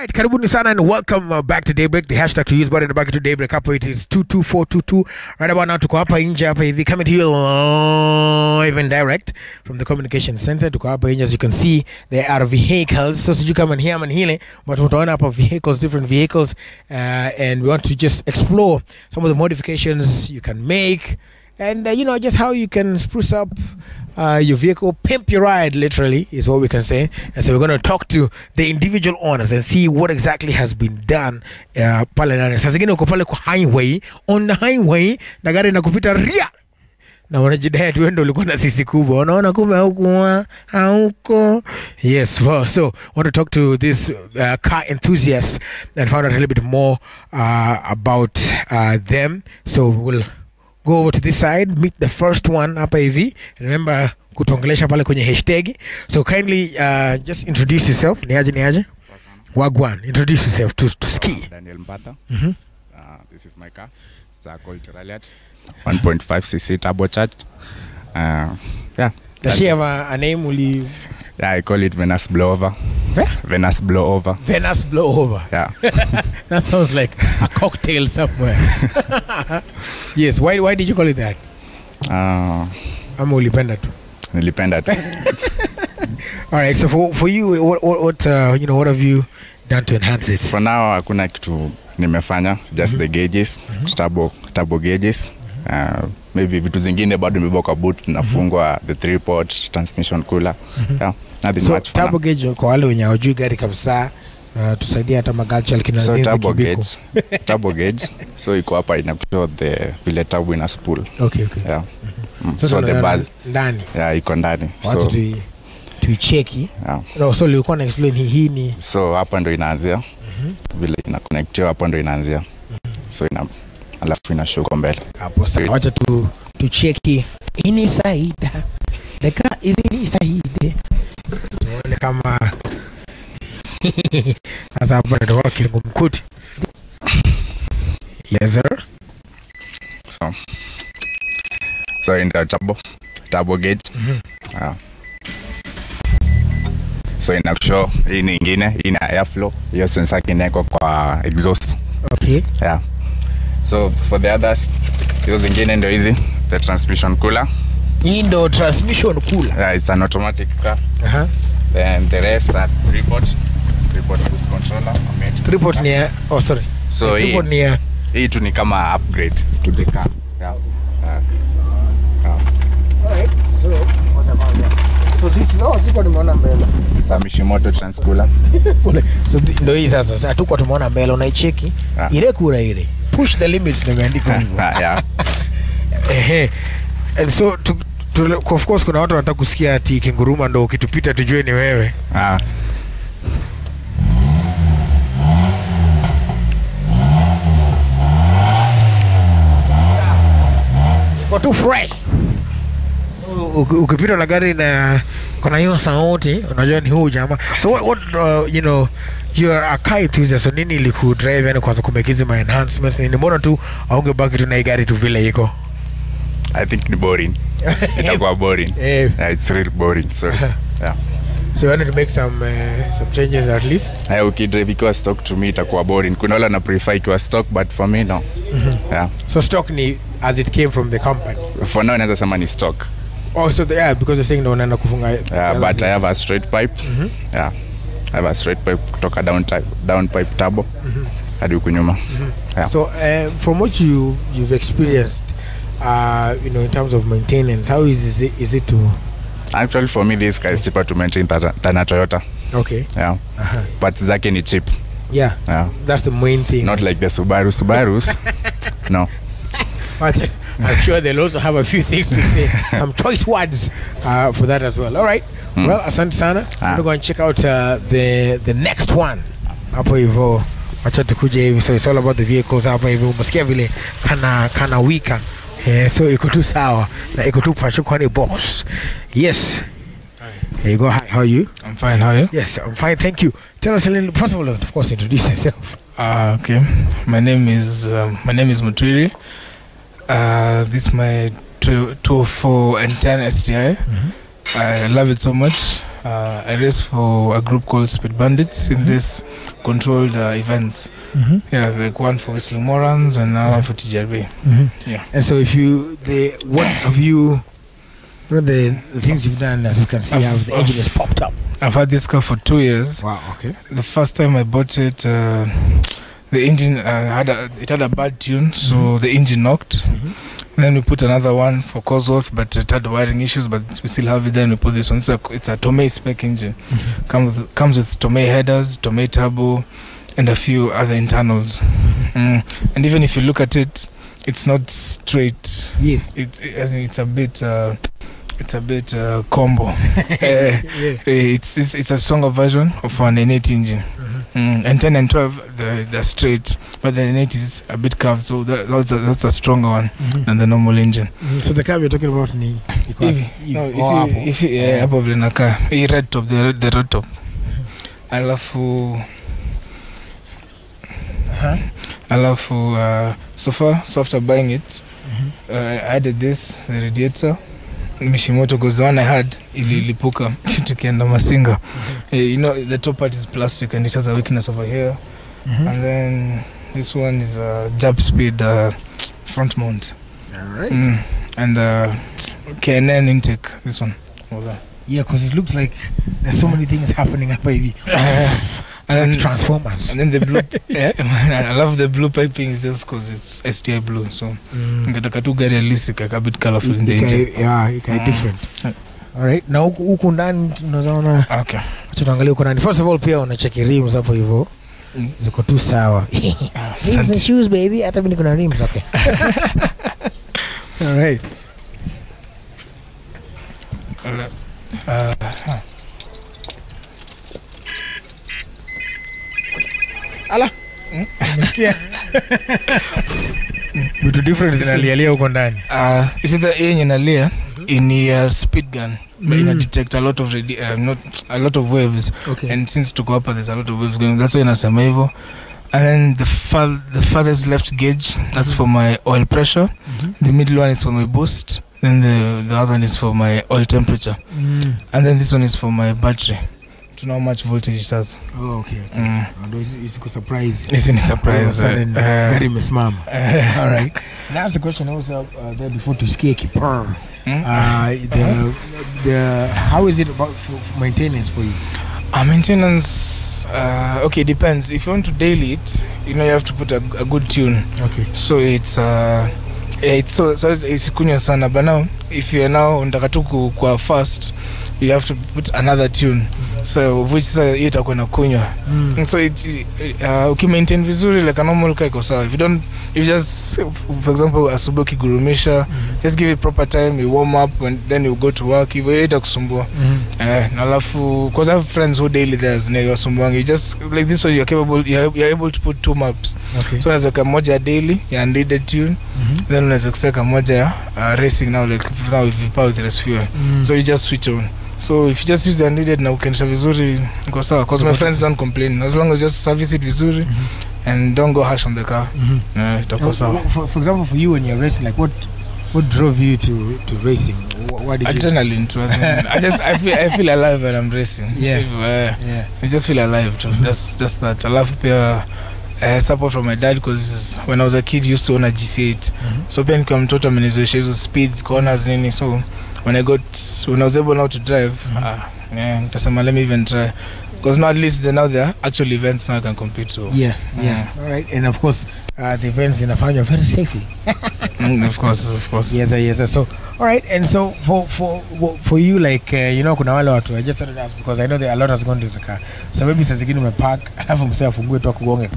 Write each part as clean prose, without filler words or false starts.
Alright, karibuni sana and welcome back to Daybreak. The hashtag to use button back to Daybreak hapo it is 22422. Right about now tuko hapa nje hapa hivi coming to you live and direct from the communication center. Tuko hapa nje, as you can see there are vehicles. So you come and hear man hile, but utaona hapa vehicles, different vehicles, and we want to just explore some of the modifications you can make and just how you can spruce up your vehicle, pimp your ride, literally is what we can say. And so we're going to talk to the individual owners and see what exactly has been done pale nane. Sasa zingine uko pale kwa highway, on the highway na gari nakupita ria na wanajidai tu ndio ulikuwa na sisi kubwa, unaona kumbe hauko. Yes, well, so I want to talk to this car enthusiasts and find out a little bit more about them. So we'll go over to this side, meet the first one hapa hivi. Remember kutongelesha pale kwenye hashtag. So kindly just introduce yourself. Ni aje? Wagwan. Introduce yourself to Ski. Daniel Mbata. This is my car. It's a Colt Ralliart 1.5cc turbocharged. Yeah. Does she have a name? Yeah, I call it Venus Blowover. Venus Blowover. Venus Blowover. Yeah. That sounds like a cocktail somewhere. Yes. Why did you call it that? Ulipenda tu. Nilipenda tu. All right. So for you, what have you done to enhance it? For now, hakuna kitu nimefanya. Just the gauges, turbo gauges. Maybe vitu zingine bado nimeboka boot zinafungwa, the 3-port transmission cooler. Yeah. Nothing so much for turbo gauge kwa wale wenye hawajui gari kabisa, tusaidia hata magacha lakini so nazizi kibiko. Turbo gauge. So iko hapa inakutoa the vile turbo ina spool. Okay. Yeah. So the buzz ndani. Yeah, iko ndani. So tuicheki. Yeah. No, so ulikuwa na explain hii ni. So hapa ndo inaanzia. Vile ina connectiwa hapa ndo inaanzia. So alafu inashuka mbele. Hapo sasa wacha tucheki inside. The car is inside. Tuone kama sasa hapa ndo kingumkuti. Yes sir. So in the turbo gauge. So ina show hii nyingine ina airflow, hiyo sensor kineko kwa exhaust. Okay. Yeah. So for the others, hizo zingine ndio hizi, the transmission cooler. Hii ndio transmission cooler. Yeah, it's an automatic car. Then the rest are 3-port boost controller. 3-port ni sorry. So 3-port ni hii tu ni kama upgrade to the car. Yeah. Alright. So what about that? So this is siko tumeona mbele. Mishimoto transcooler. So ndio hii sasa hatuko tumeona mbele, unaicheki ile kura ile. Push the limits ndio imeandikwa hivyo. Yeah. And so of course kuna watu wanataka kusikia ati kinguruma ndio ukitupita tujue ni wewe. Iko too fresh. Ukipita na gari na kuna hiyo sauti unajua ni huu jamaa. So what you're a car enthusiast, so nini iliku drive yani kwanza kumekizi my enhancements ni mbona tu aungebaki tu na gari tu vile iko? I think ni boring. Itakuwa boring. Yeah, it's really boring. So yeah. So you wanted to make some changes at least? Ukidrive ikiwa stock to me itakuwa boring. Kuna wale na prefer ikiwa stock, but for me no. Yeah. So stock ni as it came from the company? For now naweza sema ni stock. Oh, so because you're saying no unaenda kufunga. Yeah, but I have a straight pipe. Yeah. I have a straight pipe kutoka down pipe turbo hadi huko nyuma. Yeah. So from what you've experienced in terms of maintenance, how is it to actually for me this car is cheaper to maintain than a Toyota. Okay. Yeah. But zake ni cheap. Yeah. That's the main thing. Not like the Subarus. No. But I'm sure they'll also have a few things to say. Some choice words for that as well. All right. Well, asante sana. We're going to check out the next one. Hapo hivyo acha tukuje hivi. So it's all about the vehicles hapo hivyo. Umesikia vile kana wika. So iko tu sawa na iko tu fashion kwa ni boss. Yes. Here you go. Hi, how are you? I'm fine. How are you? Yes, I'm fine. Thank you. Tell us a little. First of all, of course, introduce yourself. Okay. My name is Mutwiri. This is my 204 and 10 STI. I love it so much. I race for a group called Speed Bandits in this controlled events. Yeah, like one for Whistling Morans and now one for TJRB. Yeah. And so, what are the things you've done that you can see how the engine is popped up? I've had this car for 2 years. Wow. Okay. The first time I bought it, the engine had a bad tune, so the engine knocked. Then we put another one for Cosworth, but it had wiring issues, but we still have it. Then we put this one. It's a Tomei spec engine. Comes with Tomei headers, Tomei turbo, and a few other internals. And even if you look at it, it's not straight. Yes. It's a bit combo. It's a stronger version of an N8 engine. And 10 and 12 they're straight, but the N8 is a bit curved, so that's a stronger one than the normal engine. So the car we're talking about ni hapo vile nakaa hii red top, the red top. Alafu so after buying it, I added this, the radiator Mishimoto, because the one I had ililipuka tukienda Masinga. You know, the top part is plastic and it has a weakness over here. And then this one is a jab speed front mount. Alright. And KNN intake, this one over. Yeah, because it looks like there's so many things happening up, baby. And transformers. And then the blue. I love the blue piping, is just because it's STI blue. So ngataka tu gari realistic, a bit colorful in the engine. Yeah, it's different. Alright, na huku ndani tunazaona. Okay. Acha tuangalie huko ndani. First of all, pia unacheki rims hapo hivyo. Ziko tu sawa. Rims and shoes, baby. Hata mimi kuna rims, okay. Alright. Ala. Umesikia? Vitu different zinalialia huko ndani. Is it the yenye nalia in speed gun, but ina detect a lot of not a lot of waves. Okay. And since tuko hapa there's a lot of waves going, that's why inasema hivyo. And then the farthest left gauge, that's for my oil pressure. The middle one is for my boost. Then the other one is for my oil temperature. And then this one is for my battery. To know how much voltage it has. Oh, okay. It's a surprise. It's a surprise. Very Miss Mom. All right. And that's the question I was there before to ski keeper. How is it about for maintenance for you? Maintenance, okay, depends. If you want to daily it, you know, you have to put a good tune. Okay. So it's kunywa sana, but now if you are now unataka tu kwa fast, you have to put another tune, so which hiyo itakuwa na kunywa. So it maintain vizuri like a normal car iko sawa. If you just, for example, asubuhi kigurumisha, just give it proper time, you warm up and then you go to work, hivyo itakusumbua. Na alafu because I have friends who daily there's wasumbuangi, you just like this way you're able to put two maps. Okay. So unaweza kama moja daily ya unleaded tune, then unaweza kuseka moja ya racing now, like now if you power with less fuel. So you just switch on. So if you just use the unleaded na ukiendesha vizuri iko sawa, because my friends don't complain as long as you just service it vizuri and don't go harsh on the car. Itakuwa sawa. For example, for you when you're racing, like what drove you to racing? What did adrenaline too. I feel alive when I'm racing. Yeah. I just feel alive too. Just that. I love pia support from my dad, because when I was a kid I used to own a GC8. So pia nikiwa mtoto amenizoesha hizo speeds, corners nini, so when I was able now to drive, nitasema let me even try, because now at least now there are actual events now I can compete. So yeah. All right. And of course the events inafanywa very safely. Of course. Yes. So all right. And so for you, like you know, kuna wale watu, I just wanted to ask because I know that a lot has gone to the car, so maybe sasa zingine umepark alafu msee afungue tu kugonga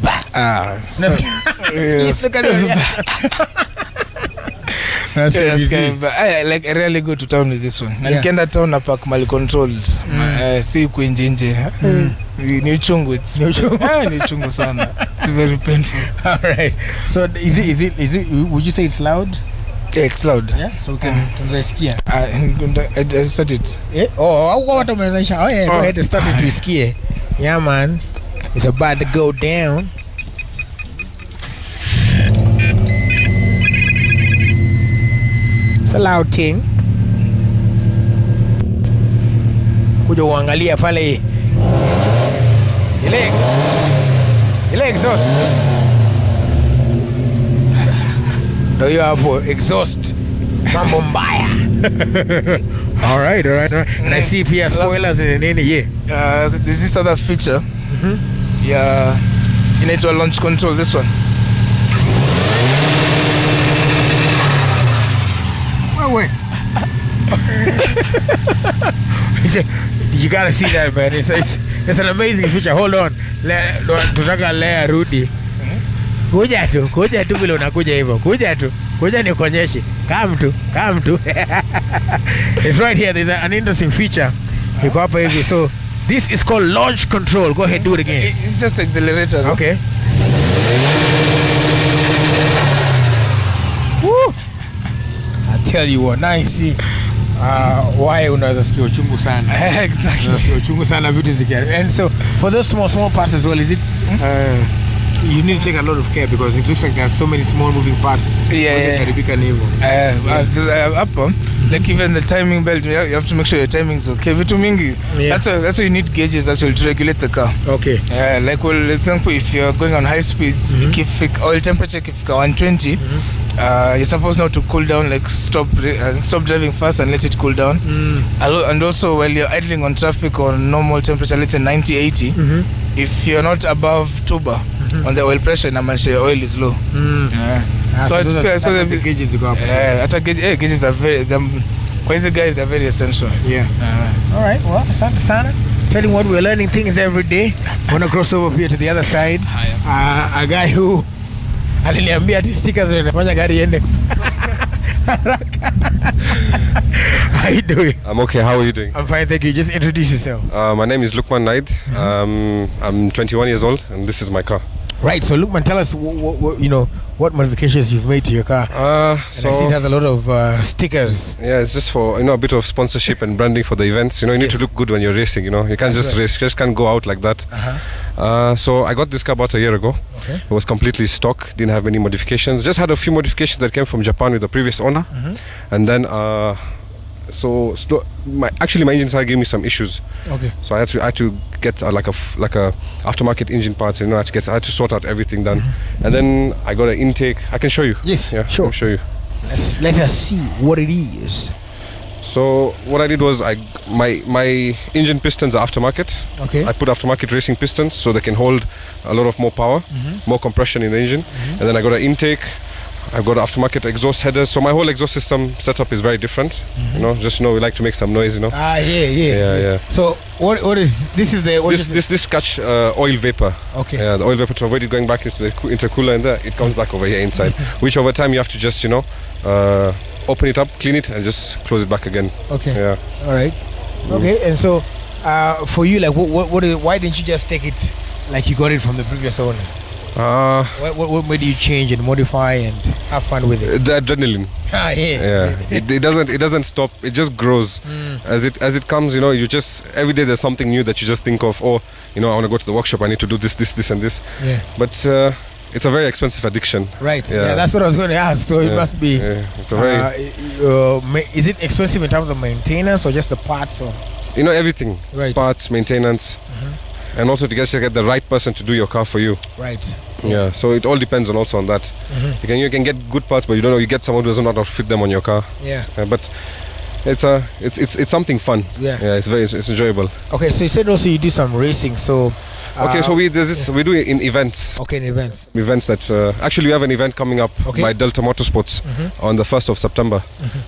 I really go to town with this one. Na nikienda town na park mal controlled. Si kuinje. Ni uchungu ni uchungu sana. It's very painful. All right. So is it would you say it's loud? Yeah, it's loud. Yeah. So can tunasikia. I started. What umezalisha? Oh yeah, go ahead and start it to isikie. Yeah man. It's about to go down. It's a loud thing. kuja uangalia pale ile exhaust ndio hiyo hapo exhaust mambo mbaya. all right. And I see pia spoilers in nini there's this other feature yeah inaitwa launch control. This one wait. You gotta see that, man. It's an amazing feature. Hold on. Tutaka lea rudi. Kuja tu vile unakuja hivyo. Kuja nikuonyeshe. Come to. It's right here. There's an interesting feature. Iko hapa hivi. So this is called launch control. Go ahead, do it again. It's just accelerator. Okay. Woo! I tell you what, nice. Why unaweza sikia uchungu sana. Exactly. Unasikia uchungu sana vitu zikia. And so for those small parts as well, is it you need to take a lot of care because it looks like there are so many small moving parts. Karibika ni hivyo. Hapo like even the timing belt, you have to make sure your timing is okay. Vitu mingi. That's why you need gauges actually to regulate the car. Okay. Like for example, if you're going on high speeds, oil temperature if 120, you're supposed now to cool down, like stop driving fast and let it cool down. And also while you're idling on traffic on normal temperature, let's say 90-80, if you're not above 2 bar on the oil pressure, your oil is low. So the gauges you go up. Gauges are very crazy guys. They're very essential. All right. Well, asante sana. Telling what we're learning things every day. Wanna cross over here to the other side. A guy who aliniambia ati stickers zinafanya gari iende. How you doing? I'm okay. How are you doing? I'm fine, thank you. Just introduce yourself. My name is Lukman Naid. I'm 21 years old, and this is my car. Right. So, Lukman, tell us what modifications you've made to your car. So I see it has a lot of stickers. Yeah, it's just for a bit of sponsorship and branding for the events. You need to look good when you're racing. You can't just race. You just can't go out like that. So I got this car about a year ago. Okay. It was completely stock. Didn't have any modifications. Just had a few modifications that came from Japan with the previous owner, and then. My engine side gave me some issues. Okay. So I had to get like a aftermarket engine parts. I had to sort out everything done, and then I got an intake. I can show you. Yes. Yeah, sure. I can show you. Let us see what it is. So what I did was my engine pistons are aftermarket. Okay. I put aftermarket racing pistons so they can hold a lot of more power, more compression in the engine, and then I got an intake. I've got aftermarket exhaust headers, so my whole exhaust system setup is very different. We like to make some noise. Yeah. So what is this? Is the this catch oil vapor. Okay. Yeah, the oil vapor, to avoid it going back into the intercooler, and there it comes back over here inside. Which over time you have to just open it up, clean it, and just close it back again. Okay. Yeah. All right. Okay. And so for you, like, why didn't you just take it like you got it from the previous owner? What made you change and modify and have fun with it? The adrenaline. It doesn't stop. It just grows as it comes. You just every day there's something new that you just think of. I want to go to the workshop. I need to do this, and this. Yeah. But it's a very expensive addiction. Right. Yeah. That's what I was going to ask. So it must be. Yeah. It's a very. Is it expensive in terms of maintenance or just the parts or? Everything. Right. Parts, maintenance. And also to get the right person to do your car for you. Right. Yeah. So it all depends on that. You can get good parts, but you don't know. You get someone who doesn't know how to fit them on your car. Yeah. But it's something fun. Yeah. Yeah. It's enjoyable. Okay. So you said also you do some racing. So. So we do it in events. Okay, in events. Events that actually we have an event coming up by Delta Motorsports on the 1st of September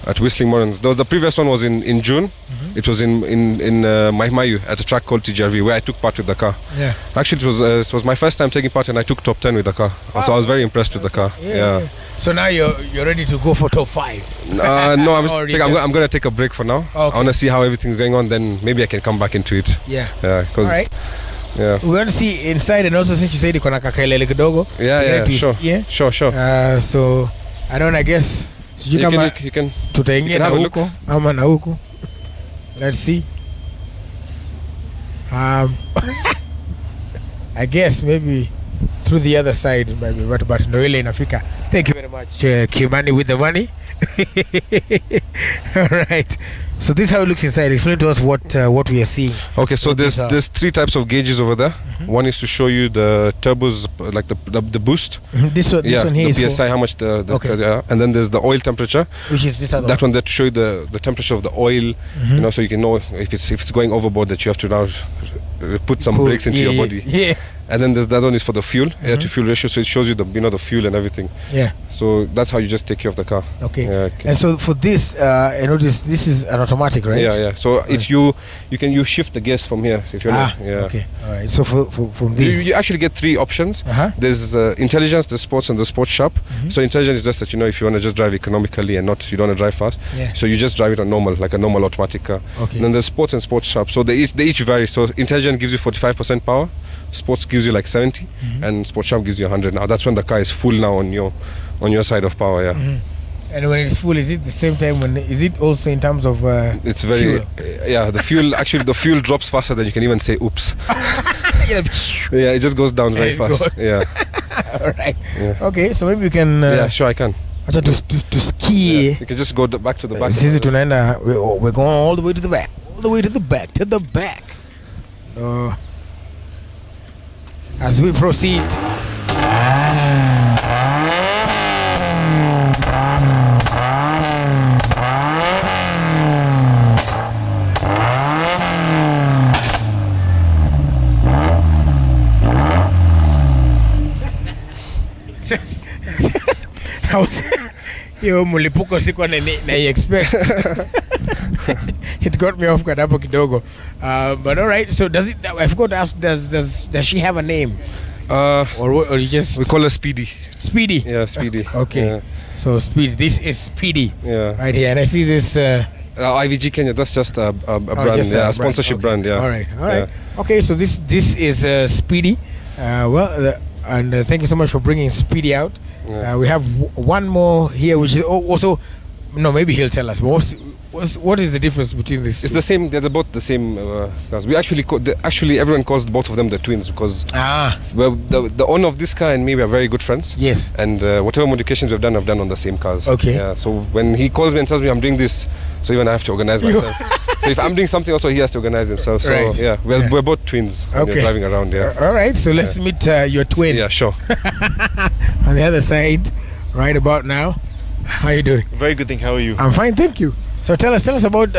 at Whistling Morans. The previous one was in June. It was in Mahimayu at a track called TGRV where I took part with the car. Yeah. Actually, it was my first time taking part, and I took top 10 with the car. So I was very impressed with the car. Yeah. So now you're ready to go for top 5. No, I'm going to take a break for now. Okay. I want to see how everything's going on. Then maybe I can come back into it. Yeah. Yeah. All right. Yeah. We want to see inside, and also since you said iko na kakaelele kidogo. Yeah. Sure. So I don't. I guess you can tutaingia na huko ama na huko. Let's see. I guess maybe through the other side, maybe, but no ile inafika. Thank you very much, Kimani with the money. All right. So this is how it looks inside. Explain to us what we are seeing. Okay, so What these there's 3 types of gauges over there. One is to show you the turbos, like the boost. This one here the is PSI, how much the Okay. and then there's the oil temperature. which is this other That one there to show you the temperature of the oil, you know, so you can know if it's going overboard, that you have to now put some brakes into your body. Yeah. And then there's that one is for the fuel, air to fuel ratio, so it shows you the fuel and everything. Yeah. So that's how you just take care of the car. Okay. Yeah, okay. And so for this, I notice this is an automatic, right? Yeah. So it's you shift the gears from here if you want. Yeah. Okay. All right. So from this, You actually get 3 options. Uh-huh. There's intelligence, the sports, and the sports sharp. So intelligence is just that, you know, if you want to just drive economically and you don't want to drive fast. Yeah. So you just drive it on normal, like a normal automatic car. Okay. And then there's sports and sports sharp. So they each vary. So intelligent gives you 45% power, sports gives you like 70, and sports sharp gives you 100. Now that's when the car is full now on your side of power. Yeah. and when it's full, is it the same time? Is it also in terms of It's very fuel? the fuel actually the fuel drops faster than you can even say oops. Yeah. Yeah, it just goes down very it fast. goes. Yeah. All right. Yeah. Okay, so maybe we can. Yeah, sure I can. To ski. You can just go back to the back. Sisi tunaenda, we're going all the way to the back, all the way to the back, to the back. As we proceed. Yo, mulipuko sikuwa na expect. It got me off guard hapo kidogo. But all right, so I forgot to ask, does she have a name? Or you just... We call her Speedy. Speedy? Yeah, Speedy. Okay. Yeah. So Speedy, this is Speedy. Yeah. Right here, and I see this... IVG Kenya, that's just a brand, just a sponsorship brand, yeah. All right. Yeah. Okay, so this is Speedy. Thank you so much for bringing Speedy out. Yeah. We have one more here, which is also... No, maybe he'll tell us. But what is the difference between this? It's the same. They're both the same cars. We actually everyone calls both of them the twins because the owner of this car and me, we are very good friends. Yes. And whatever modifications we've done, I've done on the same cars. Okay. Yeah. So when he calls me and tells me I'm doing this, so even I have to organize myself. So if I'm doing something, also he has to organize himself. So right. yeah, we're both twins when you're driving around. Yeah. All right. So let's meet your twin. Yeah, sure. On the other side, right about now. How you doing? Very good, thank you. How are you? I'm fine, thank you. So tell us about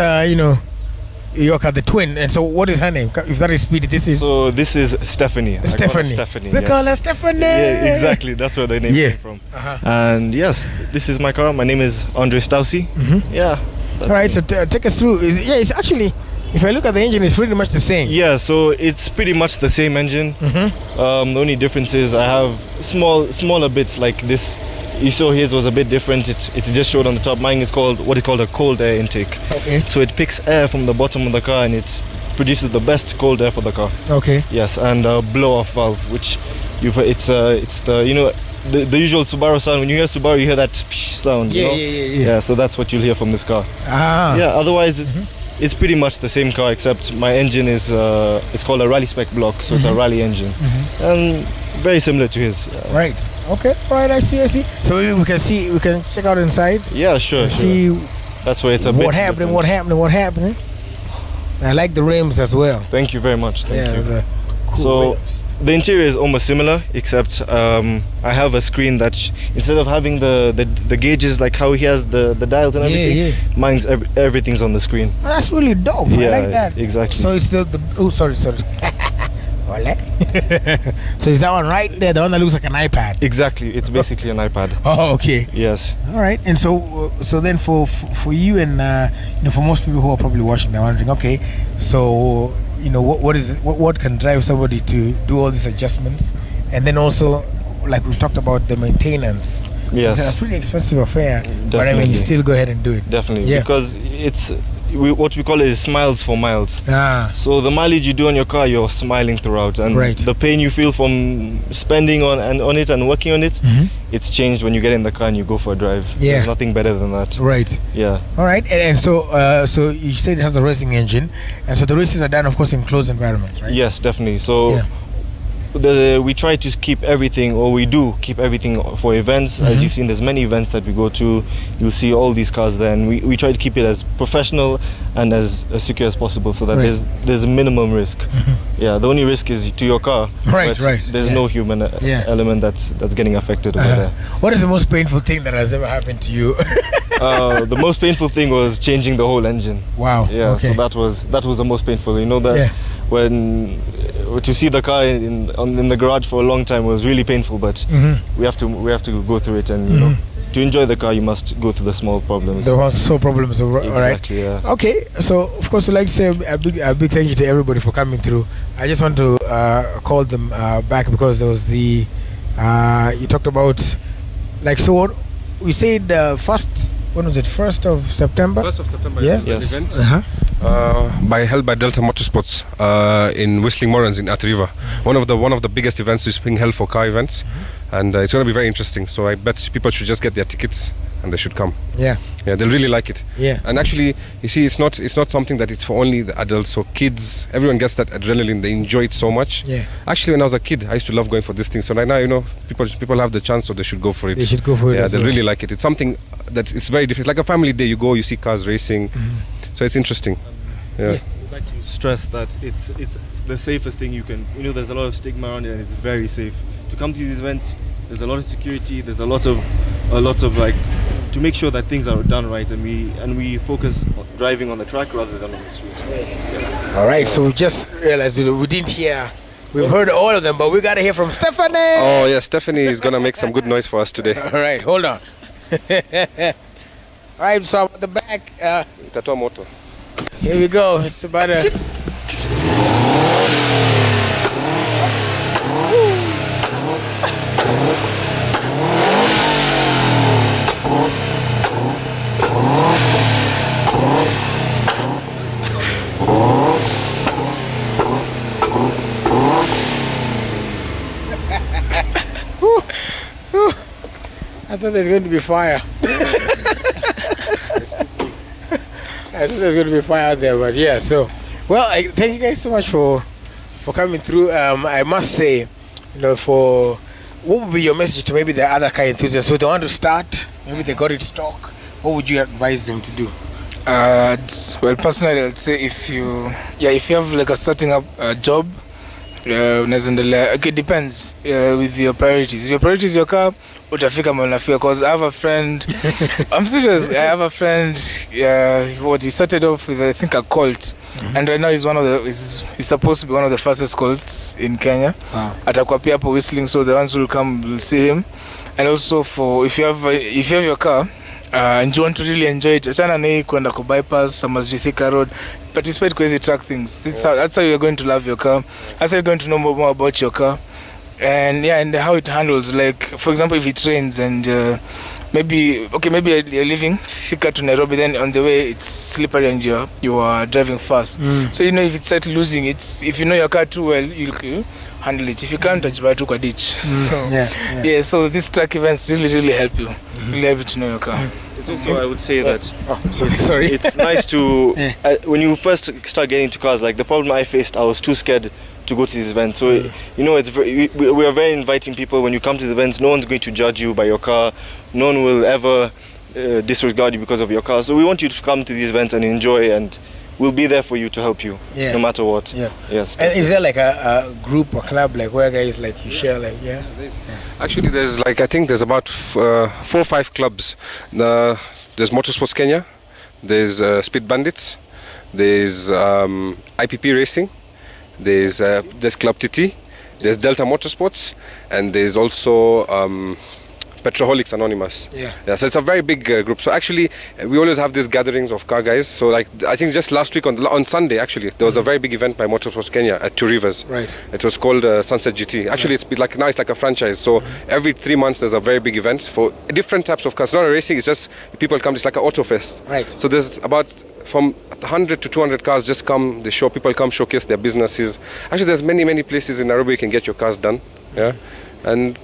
your car, the twin. And so what is her name? If that is Speedy, this is... So this is Stephanie. Stephanie. We yes. call her Stephanie. Yeah, exactly. That's where the name came from. Uh-huh. And yes, this is my car. My name is Andre Stausi. Yeah. All right, so take us through. It's actually... If I look at the engine, it's pretty much the same. Yeah, so it's pretty much the same engine. The only difference is I have smaller bits like this. You saw his was a bit different. It just showed on the top. Mine is what is called a cold air intake. Okay. So it picks air from the bottom of the car and it produces the best cold air for the car. Okay. Yes, and a blow-off valve, which it's the usual Subaru sound. When you hear Subaru, you hear that psh sound. Yeah. So that's what you'll hear from this car. Yeah. Otherwise, it's pretty much the same car except my engine is it's called a rally spec block, so it's a rally engine, and very similar to his. Right. Okay. Right. I see. So we can check out inside. Yeah. Sure. See. That's where it's a What bit happening? I like the rims as well. Thank you very much. Thank you. The cool So rims. the interior is almost similar, except I have a screen that instead of having the gauges like how he has the dials and everything, mine's everything's on the screen. Oh, that's really dope. I like that. Exactly. So it's sorry. So is that one right there, the one that looks like an iPad? Exactly. It's basically an iPad. Oh, okay. Yes. All right. And so then for you and for most people who are probably watching, they're wondering, okay, so what can drive somebody to do all these adjustments, and then also, like we've talked about, the maintenance. Yes. It's a pretty expensive affair. Definitely. But I mean, you still go ahead and do it. Definitely. Because it's what we call is miles for miles. So the mileage you do on your car, you're smiling throughout, and the pain you feel from spending on it and working on it, it's changed when you get in the car and you go for a drive. There's nothing better than that. Right. Yeah. All right. And so you said it has a racing engine, and so the races are done, of course, in closed environments, right? Yes, definitely. So we try to keep everything, or we do keep everything for events. As you've seen, there's many events that we go to. You'll see all these cars there, and we try to keep it as professional and as secure as possible, so that there's a minimum risk. Yeah, the only risk is to your car. Right, but right. There's no human element that's getting affected over there. What is the most painful thing that has ever happened to you? The most painful thing was changing the whole engine. Wow. Yeah, Okay. so that was the most painful. You know that when to see the car in the garage for a long time was really painful, but we have to go through it, and you know, to enjoy the car you must go through the small problems. The small problems, all right. Exactly. Yeah. Okay, so of course I'd like to say a big thank you to everybody for coming through. I just want to call them back, because there was the you talked about, like, so what we said first. When was it? 1st of September. 1st of September. Yeah. Yes. Event. Held by Delta Motorsports in Whistling Morans in Athi River. One of the biggest events is being held for car events, and it's going to be very interesting. So I bet people should just get their tickets and they should come. Yeah, they'll really like it. Yeah. And actually, you see, it's not something that it's for only the adults or kids. Everyone gets that adrenaline. They enjoy it so much. Yeah. Actually, when I was a kid, I used to love going for this thing. So right now, you know, people have the chance, so they should go for it. They should go for it. Yeah, they really like it. It's something that it's very different. It's like a family day. You go, you see cars racing. So it's interesting. Yeah. I'd like to stress that it's the safest thing you can. You know, there's a lot of stigma around it, and it's very safe to come to these events. There's a lot of security. There's a lot of like, to make sure that things are done right, and we focus on driving on the track rather than on the street. Yes. All right. So we just realized we didn't hear. We've heard all of them, but we gotta hear from Stephanie. Oh yeah, Stephanie is gonna make some good noise for us today. All right, hold on. All right, so I'm at the back. Tatua moto. Here we go. It's about a. I thought there's going to be fire. I thought there's going to be fire out there, but yeah. So, well, thank you guys so much for coming through. I must say, you know, what would be your message to maybe the other car enthusiasts who they want to start? Maybe they got it stock. What would you advise them to do? Well, personally, I'd say if you have like a starting up job, it depends with your priorities. If your priority is your car, utafika mwanafika. Because I have a friend, I'm serious. I have a friend. He started off with, I think, a Colt, and right now he's supposed to be one of the fastest Colts in Kenya. Atakuwa pia hapo Whistling, so the ones who will come will see him. And also if you have your car, and you want to really enjoy it, achana na hii kwenda ku bypass Thika Road, participate crazy track things. That's how you're going to love your car. That's how you're going to know more about your car, and how it handles. Like, for example, if it rains and maybe you're leaving Thika to Nairobi, then on the way it's slippery and you are driving fast. So you know, if it's losing it, if you know your car too well, you'll handle it. If you can't, touch by to a ditch. So so these track events really help you. Really help you to know your car. It's also, I would say that sorry. it's nice to when you first start getting into cars. Like the problem I faced, I was too scared to go to these events. So you know, we are very inviting people. When you come to the events, no one's going to judge you by your car. No one will ever disregard you because of your car. So we want you to come to these events and enjoy, and we'll be there for you to help you, no matter what. Yes. And is there like a group or club, like where guys like you share, like Actually, there's I think there's about 4 or 5 clubs. There's Motorsports Kenya, there's Speed Bandits, there's IPP Racing, there's Club TT, there's Delta Motorsports, and there's also Petroholics Anonymous. So it's a very big group. So actually, we always have these gatherings of car guys. So like, I think just last week on Sunday, actually, there was a very big event by Motorsports Kenya at Two Rivers. Right. It was called Sunset GT. Actually, it's like now it's like a franchise. So every 3 months there's a very big event for different types of cars. Not a racing. It's just people come. It's like an auto fest. Right. So there's about from 100 to 200 cars just come. They show, people come showcase their businesses. Actually, there's many places in Nairobi you can get your cars done. And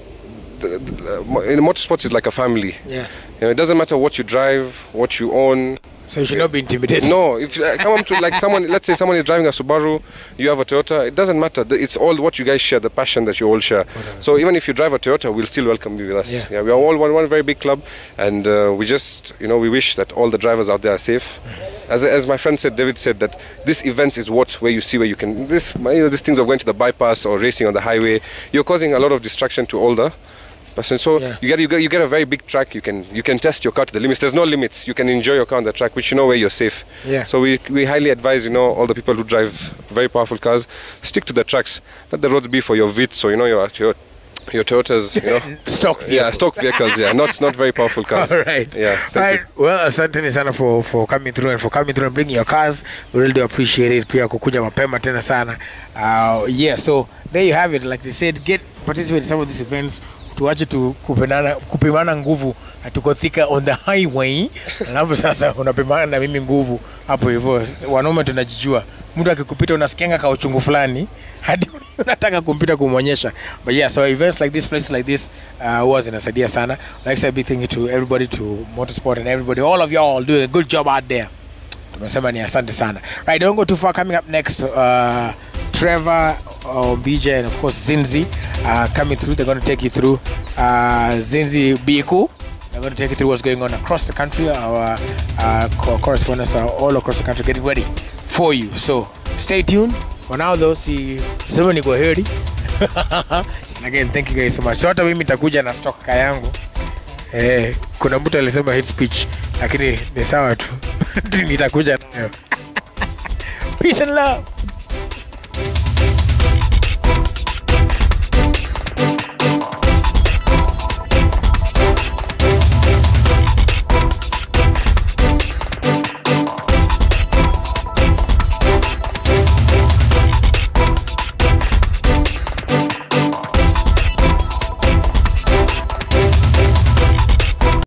in motorsports is like a family. You know, it doesn't matter what you drive, what you own. So you should not be intimidated. No, if come up to like someone, let's say someone is driving a Subaru, you have a Toyota, it doesn't matter. It's all what you guys share, the passion that you all share. So even if you drive a Toyota, we'll still welcome you with us. Yeah, we are all one very big club, and we just, we wish that all the drivers out there are safe. As my friend said, David said that this event is where you see where you can, these things of going to the bypass or racing on the highway, you're causing a lot of distraction to all the person. So you get a very big track. You can test your car to the limits. There's no limits. You can enjoy your car on the track, which where you're safe. Yeah. So we highly advise all the people who drive very powerful cars, stick to the tracks. Let the roads be for your Vitz or your Toyotas, stock vehicles. Yeah, stock vehicles. Yeah, not very powerful cars. All right. Yeah. Right. Well, asante sana for coming through and bringing your cars. We really do appreciate it. Pia kukuja mapema tena sana. Yeah. So there you have it. Like they said, participate in some of these events. Tuache kupimana nguvu tukothika on the highway. Alafu sasa unapimana na mimi nguvu hapo hivyo. Wanaume tunajijua. Mtu akikupita unasikianga ka uchungu fulani hadi unataka kumpita kumonyesha. But yeah, so events like this, places like this was inasaidia sana. Like I said, big thank you to everybody, to Motorsport and everybody. All of y'all do a good job out there. Tumesema ni asante sana. Right, don't go too far. Coming up next, Trevor, BJ, and of course Zinzi coming through. They're going to take you through Zinzi Biku. They're going to take you through what's going on across the country. Our correspondents are all across the country getting ready for you. So stay tuned. For now though, see someone go heri. Again, thank you guys so much. So hata mimi nitakuja na stock kayangu. Kuna mtu alisema hate speech, lakini ni sawa tu. Nitakuja nayo. Peace and love.